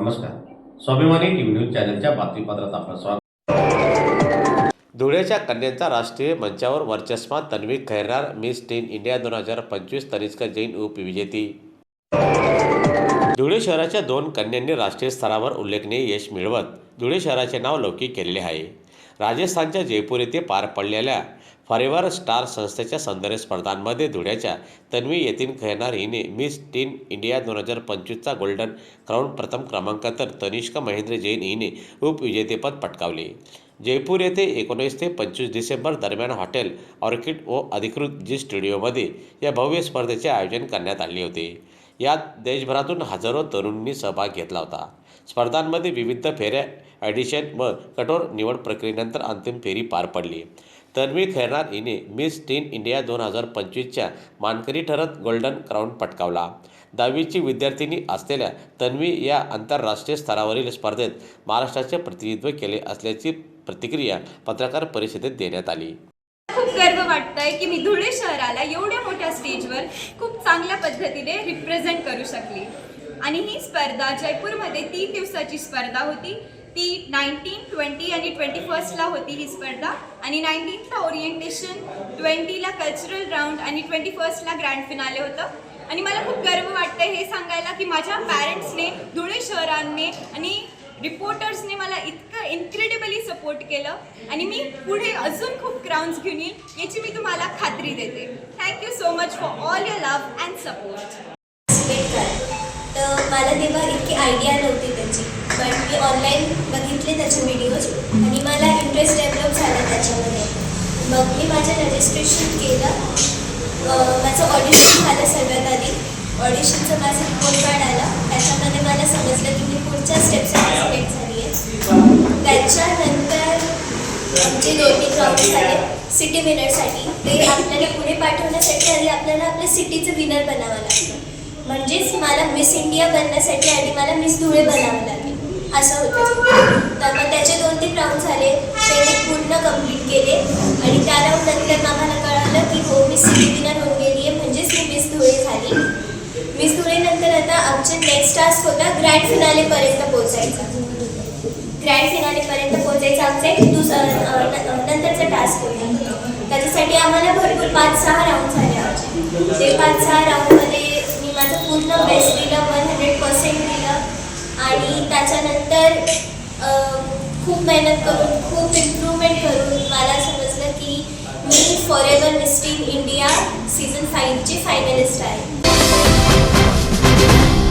नमस्कार. स्वाभिमानी TV news चॅनलच्या बातमीपत्रात आपलं स्वागत. धुळ्याच्या कन्यांचा राष्ट्रीय मंचावर वर्चस्वात तन्वी खैरनार मिस टीन इंडिया 2025 तनिष्का जैन उपविजेती. धुळे शहराच्या 2 कन्यांनी राष्ट्रीय स्तरावर उल्लेखनीय यश मिळवत धुळे शहराचे नाव लौकिक केलेले आहे. राजस्थानच्या जयपूर येथे पार पडलेल्या फॉरेव्हर स्टार संस्थेच्या सौंदर्य स्पर्धांमध्ये धुळ्याच्या तन्वी यतीन खैरनार हिने मिस टीन इंडिया 2025चा गोल्डन क्राऊन प्रथम क्रमांक, तर तनिष्का महेंद्र जैन हिने उपविजेतेपद पटकावले. जयपूर येथे 19 ते 25 डिसेंबर दरम्यान हॉटेल ऑर्किड व अधिकृत जी स्टुडिओमध्ये या भव्य स्पर्धेचे आयोजन करण्यात आले होते. यात देशभरातून हजारो तरुणांनी सहभाग घेतला होता. स्पर्धांमध्ये विविध फेऱ्या, ऑडिशन व कठोर निवड प्रक्रियेनंतर अंतिम फेरी पार पडली. तन्वी खैरनार हिने मिस टीन इंडिया 2025च्या मानकरी ठरत गोल्डन क्राऊन पटकावला. 10वीची विद्यार्थिनी असलेल्या तन्वी या आंतरराष्ट्रीय स्तरावरील स्पर्धेत महाराष्ट्राचे प्रतिनिधित्व केले असल्याची प्रतिक्रिया पत्रकार परिषदेत देण्यात आली. खूप गर्व वाटतंय की मी धुळे शहराला एवढ्या मोठ्या स्टेजवर खूप चांगल्या पद्धतीने रिप्रेझेंट करू शकली. आणि ही स्पर्धा जयपूरमध्ये 3 दिवसाची स्पर्धा होती. ती 19, 20 आणि 21ला होती ही स्पर्धा. आणि 19ला ओरिएंटेशन, 20ला कल्चरल राऊंड आणि 21ला ग्रँड फिनाले होतं. आणि मला खूप गर्व वाटतंय हे सांगायला की माझ्या पॅरेंट्सने, धुळे शहरांनी आणि रिपोर्टर्सने मला इतकं इन्क्रेडिबली सपोर्ट केलं आणि मी पुढे अजून खूप क्राउन्स घेऊन येईल याची मी तुम्हाला खात्री देते. Thank you so much for all your love and support. तर मला तेव्हा इतकी आयडिया नव्हती त्याची, पण मी ऑनलाईन बघितले त्याचे व्हिडिओज आणि मला इंटरेस्ट डेव्हलप झाला त्याच्यामध्ये. मग मी माझं रजिस्ट्रेशन केलं. माझं ऑडिशन झालं. सर्वात आधी ऑडिशनचं माझं रिपोर्ट कार्ड आलं. त्याच्यामध्ये मला समजलं की मी पुढच्या स्टेपसाठी सिलेक्ट झाली आहे. त्याच्यानंतर आमचे 2-3 राऊंड्स झाले सिटी विनरसाठी. ते आपल्याला पुढे पाठवण्यासाठी आधी आपल्याला आपल्या सिटीचं विनर बनावं लागतं. म्हणजेच मला मिस इंडिया बनण्यासाठी आधी मला मिस धुळे बनावं लागेल असं होतं. तर मग त्याचे 2-3 राऊंड झाले. ते मी पूर्ण कंप्लीट केले आणि त्या राऊंडनंतर आम्हाला कळालं की हो, मी सिटी विनर होऊन गेली आहे, म्हणजेच मी मिस धुळे झाली. मिस धुळेनंतर आता आमचे नेक्स्ट टास्क होता ग्रँड फिनालेपर्यंत पोहोचायचा. ग्रँड फिनालेपर्यंत पोहोचायचा आमचा एक नंतरचा टास्क होता. त्याच्यासाठी आम्हाला भरपूर 5-6 राऊंड झाले आमचे. ते 5-6 राऊंडमध्ये मी माझं पूर्ण बेस्ट दिलं, 100% दिलं. आणि त्याच्यानंतर खूप मेहनत करून, खूप इम्प्रूव्हमेंट करून मला समजलं की मी फॉरेव्हर मिस टीन इंडिया सीझन 5ची फायनलिस्ट आहे.